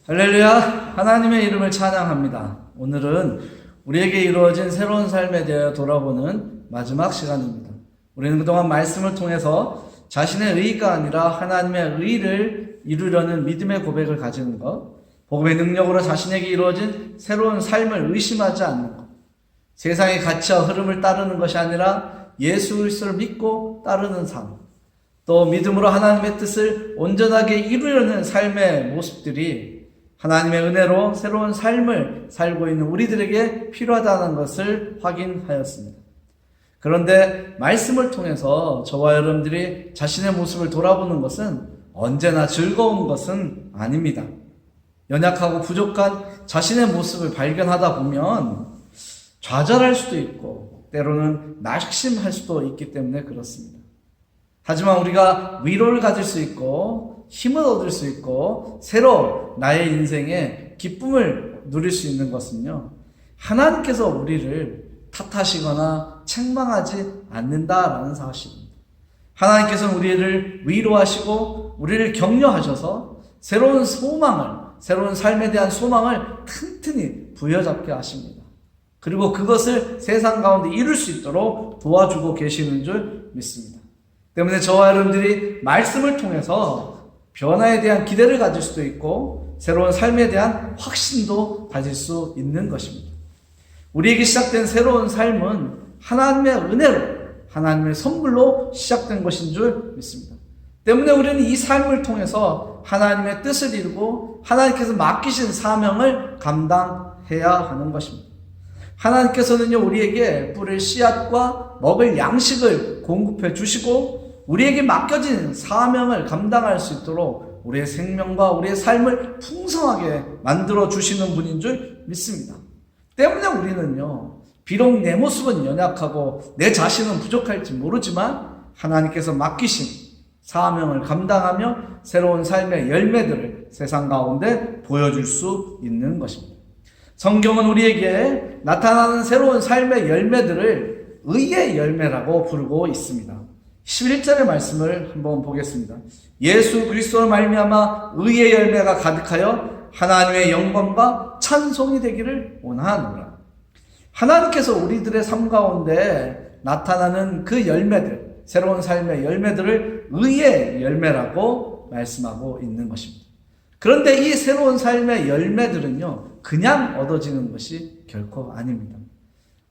할렐루야! 하나님의 이름을 찬양합니다. 오늘은 우리에게 이루어진 새로운 삶에 대하여 돌아보는 마지막 시간입니다. 우리는 그동안 말씀을 통해서 자신의 의의가 아니라 하나님의 의의를 이루려는 믿음의 고백을 가지는 것, 복음의 능력으로 자신에게 이루어진 새로운 삶을 의심하지 않는 것, 세상의 가치와 흐름을 따르는 것이 아니라 예수 그리스도를 믿고 따르는 삶, 또 믿음으로 하나님의 뜻을 온전하게 이루려는 삶의 모습들이 하나님의 은혜로 새로운 삶을 살고 있는 우리들에게 필요하다는 것을 확인하였습니다. 그런데 말씀을 통해서 저와 여러분들이 자신의 모습을 돌아보는 것은 언제나 즐거운 것은 아닙니다. 연약하고 부족한 자신의 모습을 발견하다 보면 좌절할 수도 있고 때로는 낙심할 수도 있기 때문에 그렇습니다. 하지만 우리가 위로를 가질 수 있고 힘을 얻을 수 있고 새로 나의 인생에 기쁨을 누릴 수 있는 것은요, 하나님께서 우리를 탓하시거나 책망하지 않는다라는 사실입니다. 하나님께서는 우리를 위로하시고 우리를 격려하셔서 새로운 소망을, 새로운 삶에 대한 소망을 튼튼히 부여잡게 하십니다. 그리고 그것을 세상 가운데 이룰 수 있도록 도와주고 계시는 줄 믿습니다. 때문에 저와 여러분들이 말씀을 통해서 변화에 대한 기대를 가질 수도 있고 새로운 삶에 대한 확신도 가질 수 있는 것입니다. 우리에게 시작된 새로운 삶은 하나님의 은혜로, 하나님의 선물로 시작된 것인 줄 믿습니다. 때문에 우리는 이 삶을 통해서 하나님의 뜻을 이루고 하나님께서 맡기신 사명을 감당해야 하는 것입니다. 하나님께서는요, 우리에게 뿌릴 씨앗과 먹을 양식을 공급해 주시고 우리에게 맡겨진 사명을 감당할 수 있도록 우리의 생명과 우리의 삶을 풍성하게 만들어 주시는 분인 줄 믿습니다. 때문에 우리는요, 비록 내 모습은 연약하고 내 자신은 부족할지 모르지만 하나님께서 맡기신 사명을 감당하며 새로운 삶의 열매들을 세상 가운데 보여줄 수 있는 것입니다. 성경은 우리에게 나타나는 새로운 삶의 열매들을 의의 열매라고 부르고 있습니다. 11절의 말씀을 한번 보겠습니다. 예수 그리스도로 말미암아 의의 열매가 가득하여 하나님의 영광과 찬송이 되기를 원하노라. 하나님께서 우리들의 삶 가운데 나타나는 그 열매들, 새로운 삶의 열매들을 의의 열매라고 말씀하고 있는 것입니다. 그런데 이 새로운 삶의 열매들은요, 그냥 얻어지는 것이 결코 아닙니다.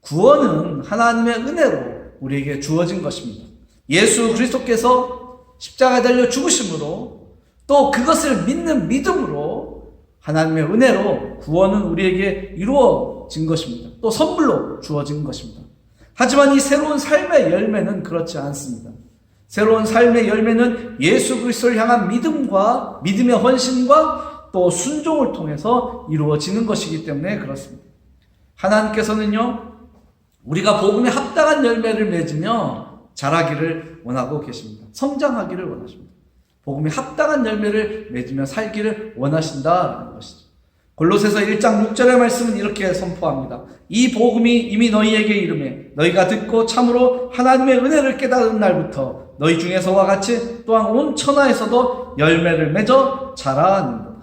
구원은 하나님의 은혜로 우리에게 주어진 것입니다. 예수 그리스도께서 십자가에 달려 죽으심으로 또 그것을 믿는 믿음으로 하나님의 은혜로 구원은 우리에게 이루어진 것입니다. 또 선물로 주어진 것입니다. 하지만 이 새로운 삶의 열매는 그렇지 않습니다. 새로운 삶의 열매는 예수 그리스도를 향한 믿음과 믿음의 헌신과 또 순종을 통해서 이루어지는 것이기 때문에 그렇습니다. 하나님께서는요, 우리가 복음에 합당한 열매를 맺으며 자라기를 원하고 계십니다. 성장하기를 원하십니다. 복음에 합당한 열매를 맺으며 살기를 원하신다는 것이죠. 골로새서 1장 6절의 말씀은 이렇게 선포합니다. 이 복음이 이미 너희에게 이르매 너희가 듣고 참으로 하나님의 은혜를 깨달은 날부터 너희 중에서와 같이 또한 온 천하에서도 열매를 맺어 자라는도다.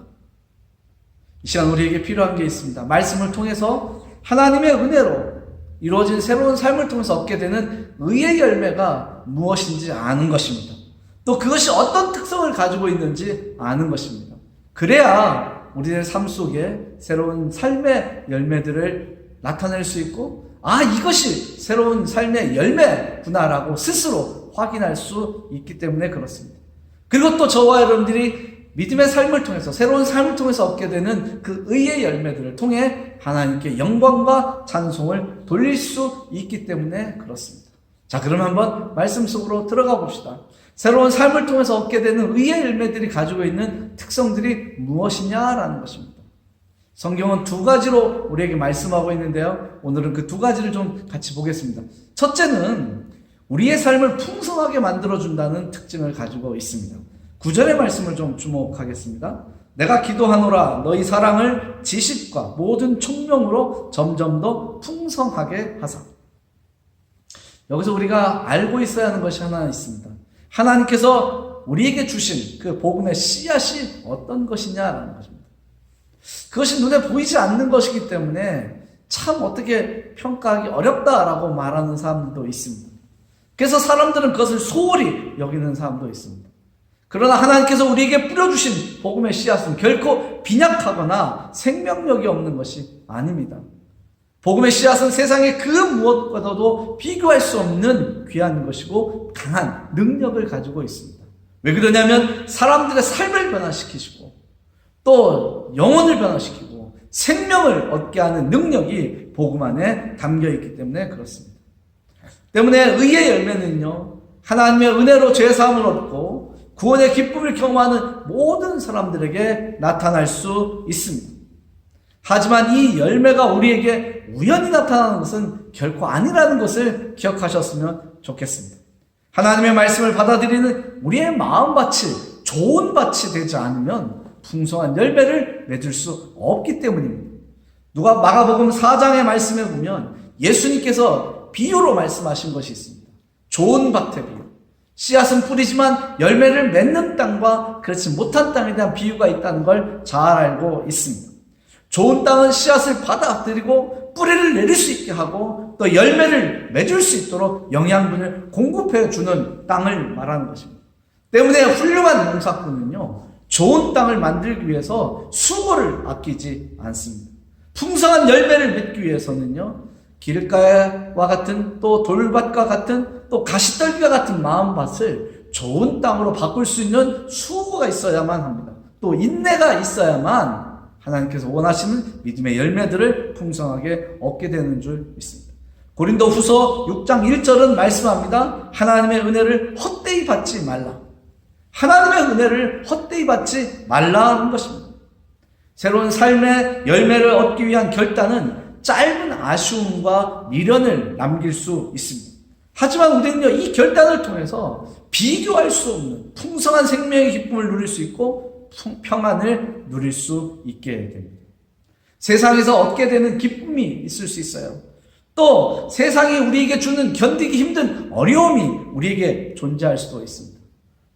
이 시간 우리에게 필요한 게 있습니다. 말씀을 통해서 하나님의 은혜로 이루어진 새로운 삶을 통해서 얻게 되는 의의 열매가 무엇인지 아는 것입니다. 또 그것이 어떤 특성을 가지고 있는지 아는 것입니다. 그래야 우리의 삶 속에 새로운 삶의 열매들을 나타낼 수 있고, 아, 이것이 새로운 삶의 열매구나라고 스스로 확인할 수 있기 때문에 그렇습니다. 그리고 또 저와 여러분들이 믿음의 삶을 통해서, 새로운 삶을 통해서 얻게 되는 그 의의 열매들을 통해 하나님께 영광과 찬송을 돌릴 수 있기 때문에 그렇습니다. 자, 그럼 한번 말씀 속으로 들어가 봅시다. 새로운 삶을 통해서 얻게 되는 의의 열매들이 가지고 있는 특성들이 무엇이냐라는 것입니다. 성경은 두 가지로 우리에게 말씀하고 있는데요, 오늘은 그 두 가지를 좀 같이 보겠습니다. 첫째는 우리의 삶을 풍성하게 만들어준다는 특징을 가지고 있습니다. 9절의 말씀을 좀 주목하겠습니다. 내가 기도하노라 너희 사랑을 지식과 모든 총명으로 점점 더 풍성하게 하사. 여기서 우리가 알고 있어야 하는 것이 하나 있습니다. 하나님께서 우리에게 주신 그 복음의 씨앗이 어떤 것이냐라는 것입니다. 그것이 눈에 보이지 않는 것이기 때문에 참 어떻게 평가하기 어렵다라고 말하는 사람들도 있습니다. 그래서 사람들은 그것을 소홀히 여기는 사람도 있습니다. 그러나 하나님께서 우리에게 뿌려주신 복음의 씨앗은 결코 빈약하거나 생명력이 없는 것이 아닙니다. 복음의 씨앗은 세상의 그 무엇과도 비교할 수 없는 귀한 것이고 강한 능력을 가지고 있습니다. 왜 그러냐면 사람들의 삶을 변화시키시고 또 영혼을 변화시키고 생명을 얻게 하는 능력이 복음 안에 담겨있기 때문에 그렇습니다. 때문에 의의 열매는요, 하나님의 은혜로 죄사함을 얻고 구원의 기쁨을 경험하는 모든 사람들에게 나타날 수 있습니다. 하지만 이 열매가 우리에게 우연히 나타나는 것은 결코 아니라는 것을 기억하셨으면 좋겠습니다. 하나님의 말씀을 받아들이는 우리의 마음밭이 좋은 밭이 되지 않으면 풍성한 열매를 맺을 수 없기 때문입니다. 누가 마가복음 4장의 말씀에 보면 예수님께서 비유로 말씀하신 것이 있습니다. 좋은 밭의 비유. 씨앗은 뿌리지만 열매를 맺는 땅과 그렇지 못한 땅에 대한 비유가 있다는 걸 잘 알고 있습니다. 좋은 땅은 씨앗을 받아들이고 뿌리를 내릴 수 있게 하고 또 열매를 맺을 수 있도록 영양분을 공급해 주는 땅을 말하는 것입니다. 때문에 훌륭한 농사꾼은요, 좋은 땅을 만들기 위해서 수고를 아끼지 않습니다. 풍성한 열매를 맺기 위해서는요, 길가와 같은 또 돌밭과 같은 또 가시떨기와 같은 마음밭을 좋은 땅으로 바꿀 수 있는 수고가 있어야만 합니다. 또 인내가 있어야만 하나님께서 원하시는 믿음의 열매들을 풍성하게 얻게 되는 줄 믿습니다. 고린도후서 6장 1절은 말씀합니다. 하나님의 은혜를 헛되이 받지 말라. 하나님의 은혜를 헛되이 받지 말라는 것입니다. 새로운 삶의 열매를 얻기 위한 결단은 짧은 아쉬움과 미련을 남길 수 있습니다. 하지만 우리는요, 이 결단을 통해서 비교할 수 없는 풍성한 생명의 기쁨을 누릴 수 있고 평안을 누릴 수 있게 됩니다. 세상에서 얻게 되는 기쁨이 있을 수 있어요. 또 세상이 우리에게 주는 견디기 힘든 어려움이 우리에게 존재할 수도 있습니다.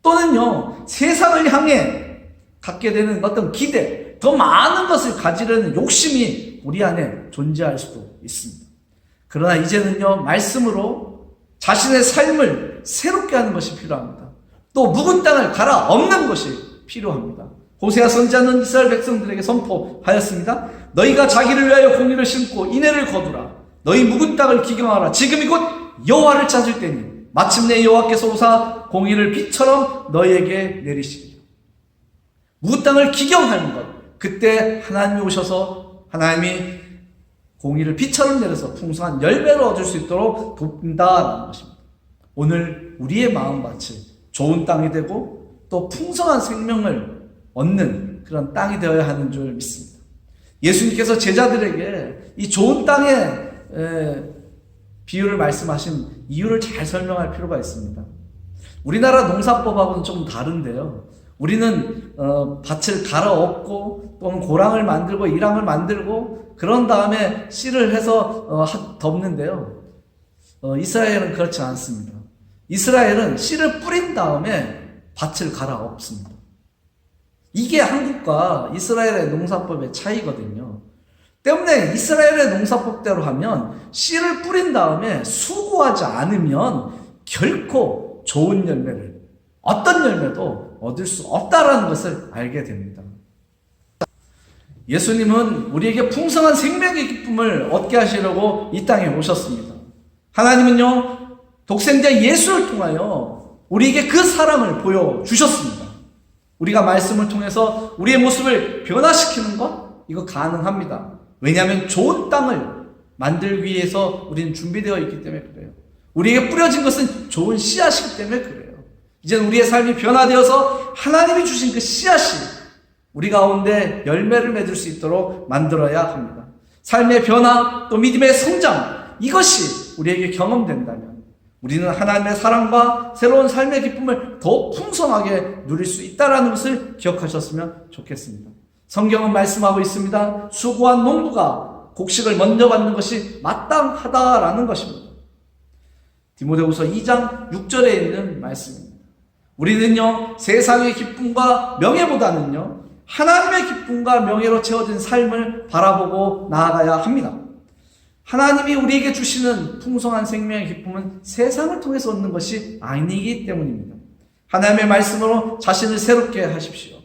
또는요, 세상을 향해 갖게 되는 어떤 기대, 더 많은 것을 가지려는 욕심이 우리 안에 존재할 수도 있습니다. 그러나 이제는요, 말씀으로 자신의 삶을 새롭게 하는 것이 필요합니다. 또 묵은 땅을 갈아엎는 것이 필요합니다. 호세아 선지자는 이스라엘 백성들에게 선포하였습니다. 너희가 자기를 위하여 공의를 심고 인애를 거두라. 너희 묵은 땅을 기경하라. 지금이 곧 여호와를 찾을 때니 마침내 여호와께서 오사 공의를 비처럼 너희에게 내리시리라. 묵은 땅을 기경하는 것, 그때 하나님이 오셔서 하나님이 공의를 비처럼 내려서 풍성한 열매를 얻을 수 있도록 돕는다라는 것입니다. 오늘 우리의 마음밭이 좋은 땅이 되고 또 풍성한 생명을 얻는 그런 땅이 되어야 하는 줄 믿습니다. 예수님께서 제자들에게 이 좋은 땅의 비유를 말씀하신 이유를 잘 설명할 필요가 있습니다. 우리나라 농사법하고는 좀 다른데요. 우리는 밭을 갈아엎고 또는 고랑을 만들고 이랑을 만들고 그런 다음에 씨를 해서 덮는데요. 이스라엘은 그렇지 않습니다. 이스라엘은 씨를 뿌린 다음에 밭을 갈아엎습니다. 이게 한국과 이스라엘의 농사법의 차이거든요. 때문에 이스라엘의 농사법대로 하면 씨를 뿌린 다음에 수고하지 않으면 결코 좋은 열매를, 어떤 열매도 얻을 수 없다라는 것을 알게 됩니다. 예수님은 우리에게 풍성한 생명의 기쁨을 얻게 하시려고 이 땅에 오셨습니다. 하나님은요, 독생자 예수를 통하여 우리에게 그 사랑을 보여주셨습니다. 우리가 말씀을 통해서 우리의 모습을 변화시키는 것, 이거 가능합니다. 왜냐하면 좋은 땅을 만들기 위해서 우리는 준비되어 있기 때문에 그래요. 우리에게 뿌려진 것은 좋은 씨앗이기 때문에 그래요. 이제는 우리의 삶이 변화되어서 하나님이 주신 그 씨앗이 우리 가운데 열매를 맺을 수 있도록 만들어야 합니다. 삶의 변화, 또 믿음의 성장, 이것이 우리에게 경험된다면 우리는 하나님의 사랑과 새로운 삶의 기쁨을 더 풍성하게 누릴 수 있다는 것을 기억하셨으면 좋겠습니다. 성경은 말씀하고 있습니다. 수고한 농부가 곡식을 먼저 받는 것이 마땅하다라는 것입니다. 디모데후서 2장 6절에 있는 말씀입니다. 우리는요, 세상의 기쁨과 명예보다는요, 하나님의 기쁨과 명예로 채워진 삶을 바라보고 나아가야 합니다. 하나님이 우리에게 주시는 풍성한 생명의 기쁨은 세상을 통해서 얻는 것이 아니기 때문입니다. 하나님의 말씀으로 자신을 새롭게 하십시오.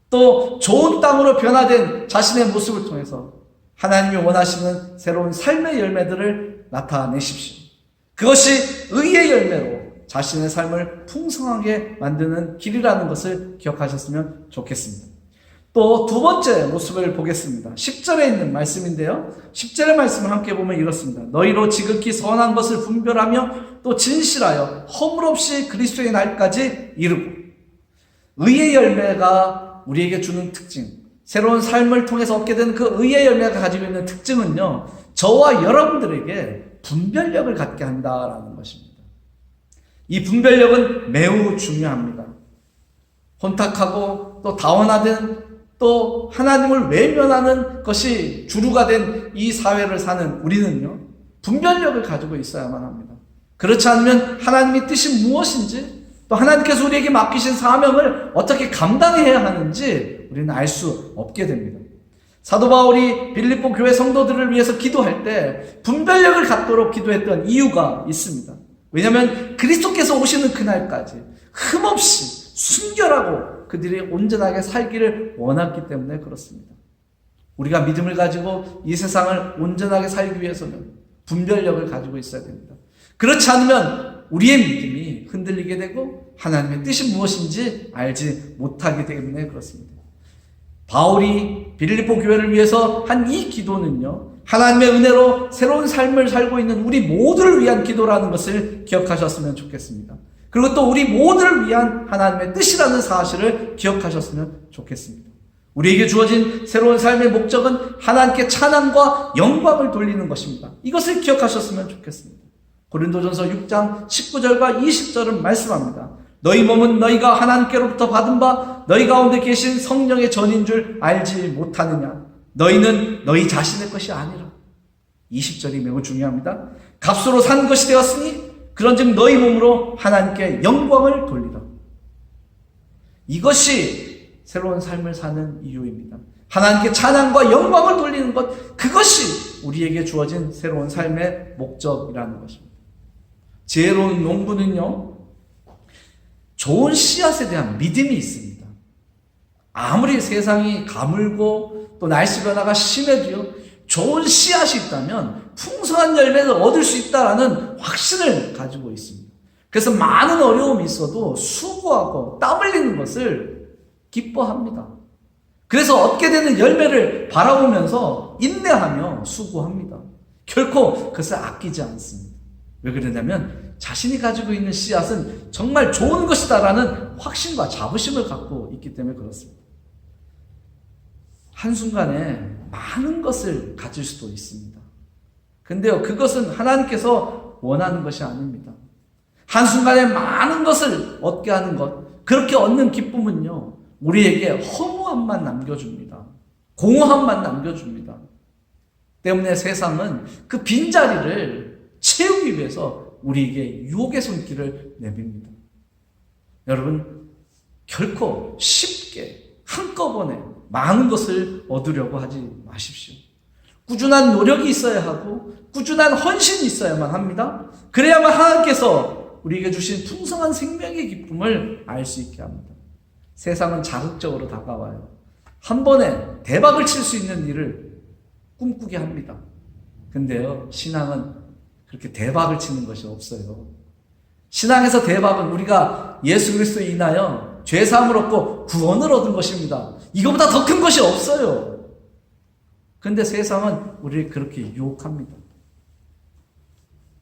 또 좋은 땅으로 변화된 자신의 모습을 통해서 하나님이 원하시는 새로운 삶의 열매들을 나타내십시오. 그것이 의의 열매로 자신의 삶을 풍성하게 만드는 길이라는 것을 기억하셨으면 좋겠습니다. 또 두 번째 모습을 보겠습니다. 10절에 있는 말씀인데요. 10절의 말씀을 함께 보면 이렇습니다. 너희로 지극히 선한 것을 분별하며 또 진실하여 허물 없이 그리스도의 날까지 이르고. 의의 열매가 우리에게 주는 특징, 새로운 삶을 통해서 얻게 되는 그 의의 열매가 가지고 있는 특징은요, 저와 여러분들에게 분별력을 갖게 한다라는 것입니다. 이 분별력은 매우 중요합니다. 혼탁하고 또 다원화된 또 하나님을 외면하는 것이 주류가 된 이 사회를 사는 우리는요, 분별력을 가지고 있어야만 합니다. 그렇지 않으면 하나님의 뜻이 무엇인지, 또 하나님께서 우리에게 맡기신 사명을 어떻게 감당해야 하는지 우리는 알 수 없게 됩니다. 사도 바울이 빌립보 교회 성도들을 위해서 기도할 때 분별력을 갖도록 기도했던 이유가 있습니다. 왜냐하면 그리스도께서 오시는 그날까지 흠없이 순결하고 그들이 온전하게 살기를 원했기 때문에 그렇습니다. 우리가 믿음을 가지고 이 세상을 온전하게 살기 위해서는 분별력을 가지고 있어야 됩니다. 그렇지 않으면 우리의 믿음이 흔들리게 되고 하나님의 뜻이 무엇인지 알지 못하기 때문에 그렇습니다. 바울이 빌립보 교회를 위해서 한 이 기도는요, 하나님의 은혜로 새로운 삶을 살고 있는 우리 모두를 위한 기도라는 것을 기억하셨으면 좋겠습니다. 그리고 또 우리 모두를 위한 하나님의 뜻이라는 사실을 기억하셨으면 좋겠습니다. 우리에게 주어진 새로운 삶의 목적은 하나님께 찬양과 영광을 돌리는 것입니다. 이것을 기억하셨으면 좋겠습니다. 고린도전서 6장 19절과 20절은 말씀합니다. 너희 몸은 너희가 하나님께로부터 받은 바 너희 가운데 계신 성령의 전인 줄 알지 못하느냐. 너희는 너희 자신의 것이 아니라. 20절이 매우 중요합니다. 값으로 산 것이 되었으니 그런즉 너희 몸으로 하나님께 영광을 돌리라. 이것이 새로운 삶을 사는 이유입니다. 하나님께 찬양과 영광을 돌리는 것, 그것이 우리에게 주어진 새로운 삶의 목적이라는 것입니다. 지혜로운 농부는요, 좋은 씨앗에 대한 믿음이 있습니다. 아무리 세상이 가물고 또 날씨 변화가 심해도요, 좋은 씨앗이 있다면 풍성한 열매를 얻을 수 있다는 확신을 가지고 있습니다. 그래서 많은 어려움이 있어도 수고하고 땀 흘리는 것을 기뻐합니다. 그래서 얻게 되는 열매를 바라보면서 인내하며 수고합니다. 결코 그것을 아끼지 않습니다. 왜 그러냐면 자신이 가지고 있는 씨앗은 정말 좋은 것이다라는 확신과 자부심을 갖고 있기 때문에 그렇습니다. 한순간에 많은 것을 가질 수도 있습니다. 근데요, 그것은 하나님께서 원하는 것이 아닙니다. 한순간에 많은 것을 얻게 하는 것, 그렇게 얻는 기쁨은요, 우리에게 허무함만 남겨줍니다. 공허함만 남겨줍니다. 때문에 세상은 그 빈자리를 채우기 위해서 우리에게 유혹의 손길을 내밉니다. 여러분, 결코 쉽게 한꺼번에 많은 것을 얻으려고 하지 마십시오. 꾸준한 노력이 있어야 하고 꾸준한 헌신이 있어야만 합니다. 그래야만 하나님께서 우리에게 주신 풍성한 생명의 기쁨을 알 수 있게 합니다. 세상은 자극적으로 다가와요. 한 번에 대박을 칠 수 있는 일을 꿈꾸게 합니다. 근데요, 신앙은 그렇게 대박을 치는 것이 없어요. 신앙에서 대박은 우리가 예수 그리스도에 인하여 죄사함을 얻고 구원을 얻은 것입니다. 이거보다 더 큰 것이 없어요. 근데 세상은 우리를 그렇게 유혹합니다.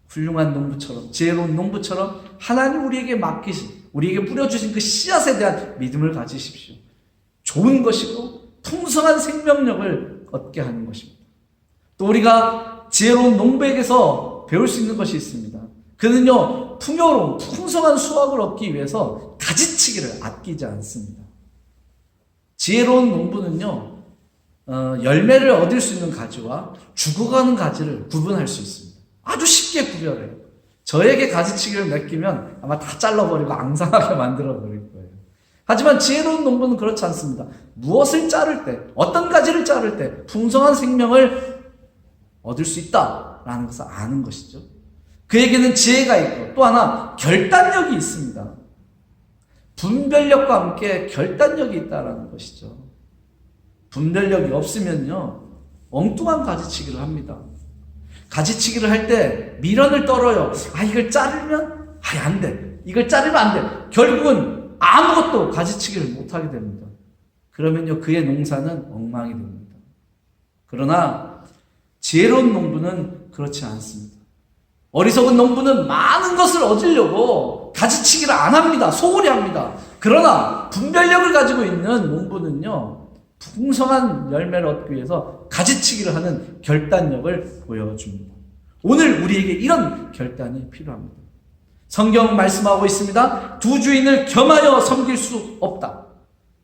훌륭한 농부처럼, 지혜로운 농부처럼 하나님 우리에게 맡기신, 우리에게 뿌려주신 그 씨앗에 대한 믿음을 가지십시오. 좋은 것이고 풍성한 생명력을 얻게 하는 것입니다. 또 우리가 지혜로운 농부에게서 배울 수 있는 것이 있습니다. 그는요, 풍요로운 풍성한 수확을 얻기 위해서 가지치기를 아끼지 않습니다. 지혜로운 농부는요, 열매를 얻을 수 있는 가지와 죽어가는 가지를 구분할 수 있습니다. 아주 쉽게 구별해요. 저에게 가지치기를 맡기면 아마 다 잘라버리고 앙상하게 만들어버릴 거예요. 하지만 지혜로운 농부는 그렇지 않습니다. 무엇을 자를 때, 어떤 가지를 자를 때 풍성한 생명을 얻을 수 있다라는 것을 아는 것이죠. 그에게는 지혜가 있고 또 하나 결단력이 있습니다. 분별력과 함께 결단력이 있다라는 것이죠. 분별력이 없으면요, 엉뚱한 가지치기를 합니다. 가지치기를 할 때 미련을 떨어요. 이걸 자르면 안 돼. 이걸 자르면 안 돼. 결국은 아무것도 가지치기를 못하게 됩니다. 그러면요, 그의 농사는 엉망이 됩니다. 그러나 지혜로운 농부는 그렇지 않습니다. 어리석은 농부는 많은 것을 얻으려고 가지치기를 안 합니다. 소홀히 합니다. 그러나 분별력을 가지고 있는 농부는요, 풍성한 열매를 얻기 위해서 가지치기를 하는 결단력을 보여줍니다. 오늘 우리에게 이런 결단이 필요합니다. 성경은 말씀하고 있습니다. 두 주인을 겸하여 섬길 수 없다.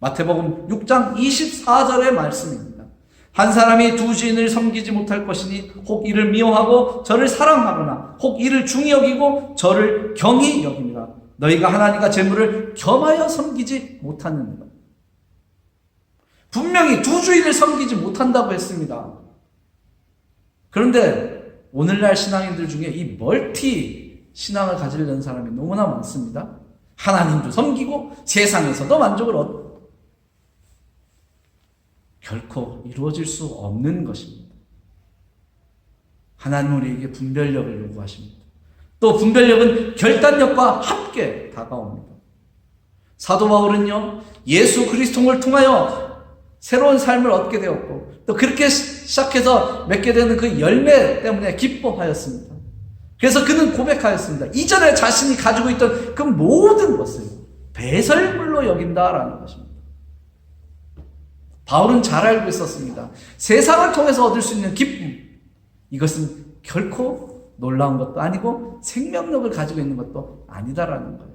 마태복음 6장 24절의 말씀입니다. 한 사람이 두 주인을 섬기지 못할 것이니 혹 이를 미워하고 저를 사랑하거나 혹 이를 중히 여기고 저를 경히 여깁니다. 너희가 하나님과 재물을 겸하여 섬기지 못하느니라. 분명히 두 주인을 섬기지 못한다고 했습니다. 그런데 오늘날 신앙인들 중에 이 멀티 신앙을 가지려는 사람이 너무나 많습니다. 하나님도 섬기고 세상에서도 만족을 얻고 결코 이루어질 수 없는 것입니다. 하나님 우리에게 분별력을 요구하십니다. 또 분별력은 결단력과 함께 다가옵니다. 사도 바울은요, 예수 그리스도를 통하여 새로운 삶을 얻게 되었고 또 그렇게 시작해서 맺게 되는 그 열매 때문에 기뻐하였습니다. 그래서 그는 고백하였습니다. 이전에 자신이 가지고 있던 그 모든 것을 배설물로 여긴다라는 것입니다. 바울은 잘 알고 있었습니다. 세상을 통해서 얻을 수 있는 기쁨, 이것은 결코 놀라운 것도 아니고 생명력을 가지고 있는 것도 아니다라는 거예요.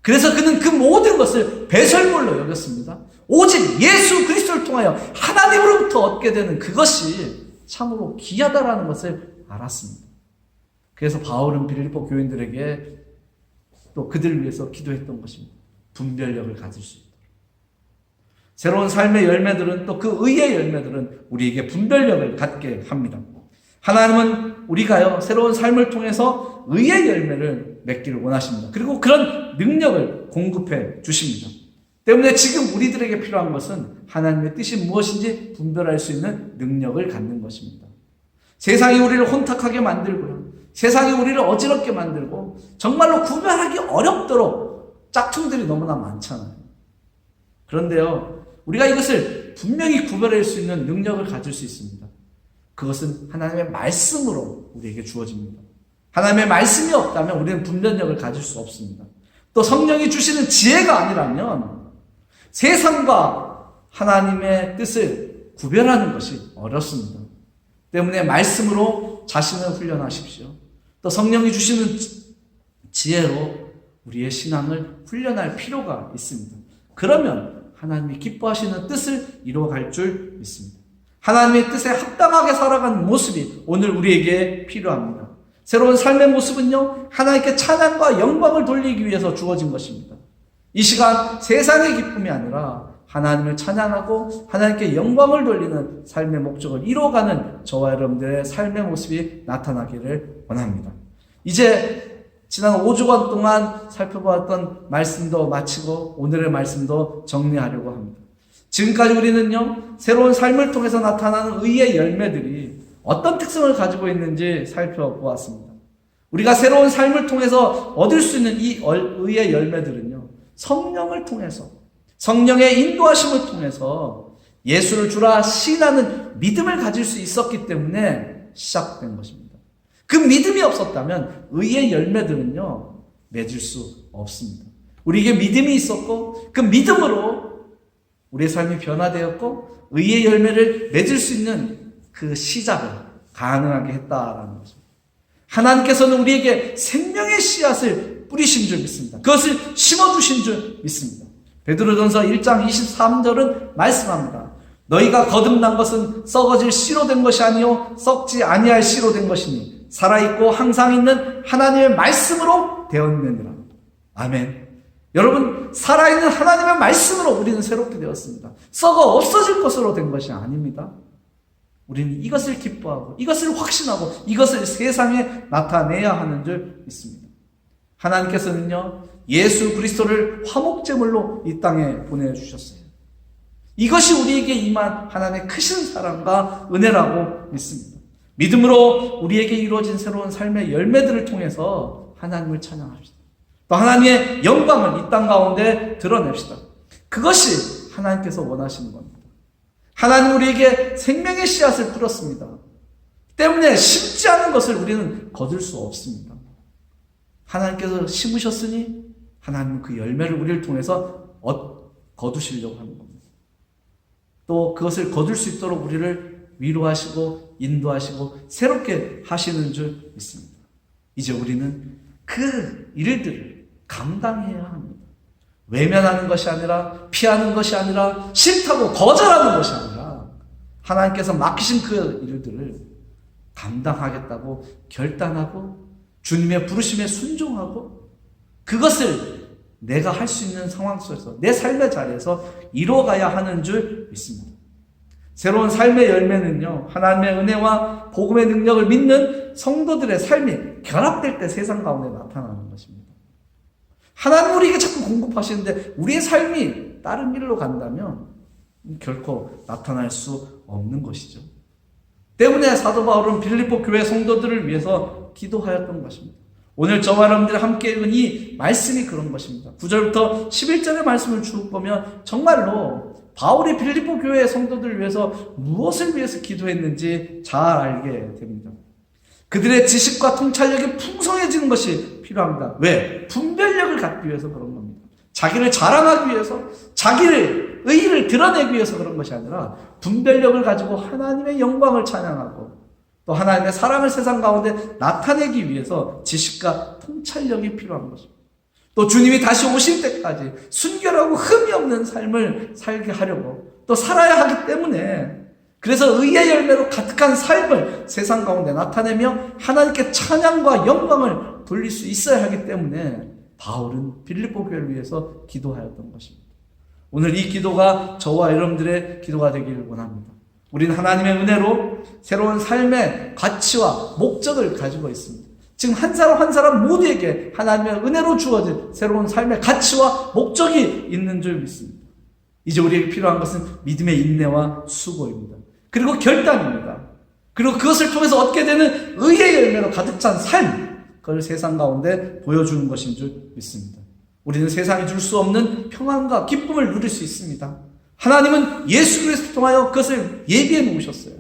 그래서 그는 그 모든 것을 배설물로 여겼습니다. 오직 예수 그리스도를 통하여 하나님으로부터 얻게 되는 그것이 참으로 귀하다라는 것을 알았습니다. 그래서 바울은 빌립보 교인들에게 또 그들을 위해서 기도했던 것입니다. 분별력을 가질 수 있도록. 새로운 삶의 열매들은 또 그 의의 열매들은 우리에게 분별력을 갖게 합니다. 하나님은 우리가요, 새로운 삶을 통해서 의의 열매를 맺기를 원하십니다. 그리고 그런 능력을 공급해 주십니다. 때문에 지금 우리들에게 필요한 것은 하나님의 뜻이 무엇인지 분별할 수 있는 능력을 갖는 것입니다. 세상이 우리를 혼탁하게 만들고요, 세상이 우리를 어지럽게 만들고 정말로 구별하기 어렵도록 짝퉁들이 너무나 많잖아요. 그런데요, 우리가 이것을 분명히 구별할 수 있는 능력을 가질 수 있습니다. 그것은 하나님의 말씀으로 우리에게 주어집니다. 하나님의 말씀이 없다면 우리는 분별력을 가질 수 없습니다. 또 성령이 주시는 지혜가 아니라면 세상과 하나님의 뜻을 구별하는 것이 어렵습니다. 때문에 말씀으로 자신을 훈련하십시오. 또 성령이 주시는 지혜로 우리의 신앙을 훈련할 필요가 있습니다. 그러면 하나님이 기뻐하시는 뜻을 이루어갈 줄 믿습니다. 하나님의 뜻에 합당하게 살아가는 모습이 오늘 우리에게 필요합니다. 새로운 삶의 모습은요, 하나님께 찬양과 영광을 돌리기 위해서 주어진 것입니다. 이 시간 세상의 기쁨이 아니라 하나님을 찬양하고 하나님께 영광을 돌리는 삶의 목적을 이루어가는 저와 여러분들의 삶의 모습이 나타나기를 원합니다. 이제 지난 5주간 동안 살펴보았던 말씀도 마치고 오늘의 말씀도 정리하려고 합니다. 지금까지 우리는요, 새로운 삶을 통해서 나타나는 의의 열매들이 어떤 특성을 가지고 있는지 살펴보았습니다. 우리가 새로운 삶을 통해서 얻을 수 있는 이 의의 열매들은요, 성령을 통해서, 성령의 인도하심을 통해서 예수를 주라 시인하는 믿음을 가질 수 있었기 때문에 시작된 것입니다. 그 믿음이 없었다면 의의 열매들은요, 맺을 수 없습니다. 우리에게 믿음이 있었고 그 믿음으로 우리의 삶이 변화되었고 의의 열매를 맺을 수 있는 그 시작을 가능하게 했다라는 것입니다. 하나님께서는 우리에게 생명의 씨앗을 뿌리신 줄 믿습니다. 그것을 심어두신 줄 믿습니다. 베드로전서 1장 23절은 말씀합니다. 너희가 거듭난 것은 썩어질 씨로 된 것이 아니요 썩지 아니할 씨로 된 것이니 살아있고 항상 있는 하나님의 말씀으로 되었느니라. 아멘. 여러분, 살아있는 하나님의 말씀으로 우리는 새롭게 되었습니다. 썩어 없어질 것으로 된 것이 아닙니다. 우리는 이것을 기뻐하고 이것을 확신하고 이것을 세상에 나타내야 하는 줄 믿습니다. 하나님께서는요, 예수 그리스도를 화목제물로 이 땅에 보내주셨어요. 이것이 우리에게 임한 하나님의 크신 사랑과 은혜라고 믿습니다. 믿음으로 우리에게 이루어진 새로운 삶의 열매들을 통해서 하나님을 찬양합시다. 또 하나님의 영광을 이 땅 가운데 드러냅시다. 그것이 하나님께서 원하시는 겁니다. 하나님 우리에게 생명의 씨앗을 뿌렸습니다. 때문에 심지 않은 것을 우리는 거둘 수 없습니다. 하나님께서 심으셨으니 하나님은 그 열매를 우리를 통해서 거두시려고 하는 겁니다. 또 그것을 거둘 수 있도록 우리를 위로하시고 인도하시고 새롭게 하시는 줄 믿습니다. 이제 우리는 그 일들을 감당해야 합니다. 외면하는 것이 아니라, 피하는 것이 아니라, 싫다고 거절하는 것이 아니라 하나님께서 맡기신 그 일들을 감당하겠다고 결단하고 주님의 부르심에 순종하고 그것을 내가 할 수 있는 상황 속에서 내 삶의 자리에서 이루어가야 하는 줄 믿습니다. 새로운 삶의 열매는요, 하나님의 은혜와 복음의 능력을 믿는 성도들의 삶이 결합될 때 세상 가운데 나타나는 것입니다. 하나님 우리에게 자꾸 공급하시는데 우리의 삶이 다른 길로 간다면 결코 나타날 수 없는 것이죠. 때문에 사도 바울은 빌립보 교회 성도들을 위해서 기도하였던 것입니다. 오늘 저와 여러분들이 함께 읽은 이 말씀이 그런 것입니다. 9절부터 11절의 말씀을 쭉 보면 정말로 바울이 빌립보 교회의 성도들을 위해서 무엇을 위해서 기도했는지 잘 알게 됩니다. 그들의 지식과 통찰력이 풍성해지는 것이 필요합니다. 왜? 분별력을 갖기 위해서 그런 겁니다. 자기를 자랑하기 위해서, 자기를 의의를 드러내기 위해서 그런 것이 아니라 분별력을 가지고 하나님의 영광을 찬양하고 또 하나님의 사랑을 세상 가운데 나타내기 위해서 지식과 통찰력이 필요한 것입니다. 또 주님이 다시 오실 때까지 순결하고 흠이 없는 삶을 살게 하려고 또 살아야 하기 때문에 그래서 의의 열매로 가득한 삶을 세상 가운데 나타내며 하나님께 찬양과 영광을 돌릴 수 있어야 하기 때문에 바울은 빌립보 교회를 위해서 기도하였던 것입니다. 오늘 이 기도가 저와 여러분들의 기도가 되기를 원합니다. 우리는 하나님의 은혜로 새로운 삶의 가치와 목적을 가지고 있습니다. 지금 한 사람 한 사람 모두에게 하나님의 은혜로 주어진 새로운 삶의 가치와 목적이 있는 줄 믿습니다. 이제 우리에게 필요한 것은 믿음의 인내와 수고입니다. 그리고 결단입니다. 그리고 그것을 통해서 얻게 되는 의의 열매로 가득 찬 삶, 그걸 세상 가운데 보여주는 것인 줄 믿습니다. 우리는 세상이 줄 수 없는 평안과 기쁨을 누릴 수 있습니다. 하나님은 예수 그리스도를 통하여 그것을 예비해 놓으셨어요.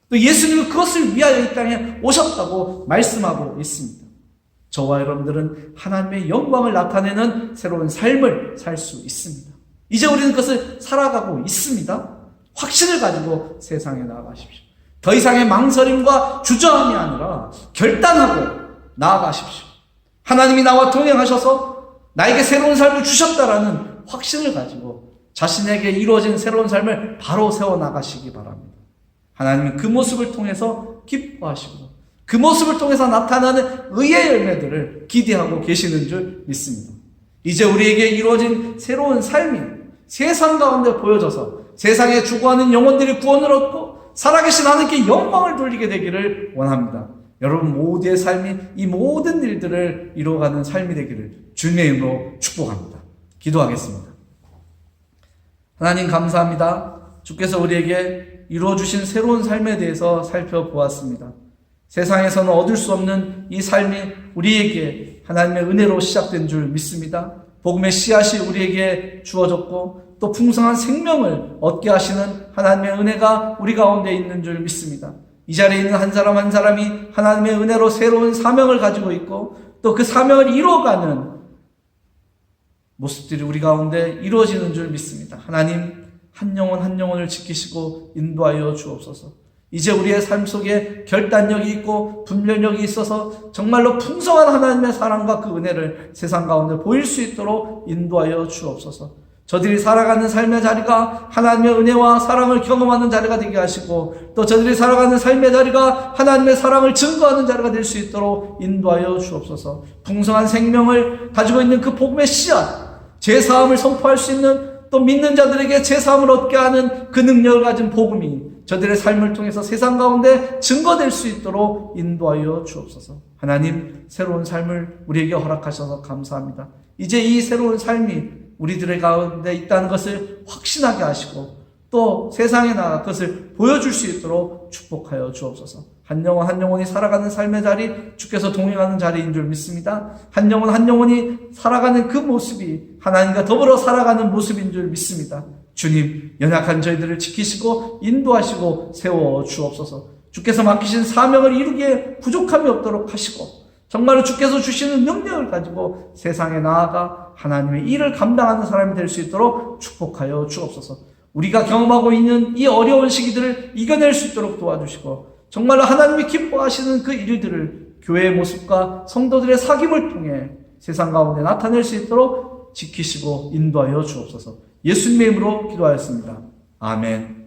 또 예수님은 그것을 위하여 이 땅에 오셨다고 말씀하고 있습니다. 저와 여러분들은 하나님의 영광을 나타내는 새로운 삶을 살 수 있습니다. 이제 우리는 그것을 살아가고 있습니다. 확신을 가지고 세상에 나아가십시오. 더 이상의 망설임과 주저함이 아니라 결단하고 나아가십시오. 하나님이 나와 동행하셔서 나에게 새로운 삶을 주셨다라는 확신을 가지고 자신에게 이루어진 새로운 삶을 바로 세워나가시기 바랍니다. 하나님은 그 모습을 통해서 기뻐하시고 그 모습을 통해서 나타나는 의의 열매들을 기대하고 계시는 줄 믿습니다. 이제 우리에게 이루어진 새로운 삶이 세상 가운데 보여져서 세상에 죽어가는 영혼들이 구원을 얻고 살아계신 하나님께 영광을 돌리게 되기를 원합니다. 여러분 모두의 삶이 이 모든 일들을 이루어가는 삶이 되기를 주님의 이름으로 축복합니다. 기도하겠습니다. 하나님 감사합니다. 주께서 우리에게 이루어주신 새로운 삶에 대해서 살펴보았습니다. 세상에서는 얻을 수 없는 이 삶이 우리에게 하나님의 은혜로 시작된 줄 믿습니다. 복음의 씨앗이 우리에게 주어졌고 또 풍성한 생명을 얻게 하시는 하나님의 은혜가 우리 가운데 있는 줄 믿습니다. 이 자리에 있는 한 사람 한 사람이 하나님의 은혜로 새로운 사명을 가지고 있고 또 그 사명을 이루어가는 모습들이 우리 가운데 이루어지는 줄 믿습니다. 하나님 한 영혼 한 영혼을 지키시고 인도하여 주옵소서. 이제 우리의 삶 속에 결단력이 있고 분별력이 있어서 정말로 풍성한 하나님의 사랑과 그 은혜를 세상 가운데 보일 수 있도록 인도하여 주옵소서. 저들이 살아가는 삶의 자리가 하나님의 은혜와 사랑을 경험하는 자리가 되게 하시고 또 저들이 살아가는 삶의 자리가 하나님의 사랑을 증거하는 자리가 될 수 있도록 인도하여 주옵소서. 풍성한 생명을 가지고 있는 그 복음의 씨앗, 제사함을 선포할 수 있는, 또 믿는 자들에게 제사함을 얻게 하는 그 능력을 가진 복음이 저들의 삶을 통해서 세상 가운데 증거될 수 있도록 인도하여 주옵소서. 하나님, 새로운 삶을 우리에게 허락하셔서 감사합니다. 이제 이 새로운 삶이 우리들의 가운데 있다는 것을 확신하게 하시고 또 세상에 나가 그것을 보여줄 수 있도록 축복하여 주옵소서. 한 영혼 한 영혼이 살아가는 삶의 자리, 주께서 동행하는 자리인 줄 믿습니다. 한 영혼 한 영혼이 살아가는 그 모습이 하나님과 더불어 살아가는 모습인 줄 믿습니다. 주님, 연약한 저희들을 지키시고 인도하시고 세워 주옵소서. 주께서 맡기신 사명을 이루기에 부족함이 없도록 하시고 정말로 주께서 주시는 능력을 가지고 세상에 나아가 하나님의 일을 감당하는 사람이 될 수 있도록 축복하여 주옵소서. 우리가 경험하고 있는 이 어려운 시기들을 이겨낼 수 있도록 도와주시고 정말로 하나님이 기뻐하시는 그 일들을 교회의 모습과 성도들의 사귐을 통해 세상 가운데 나타낼 수 있도록 지키시고 인도하여 주옵소서. 예수님의 이름으로 기도하였습니다. 아멘.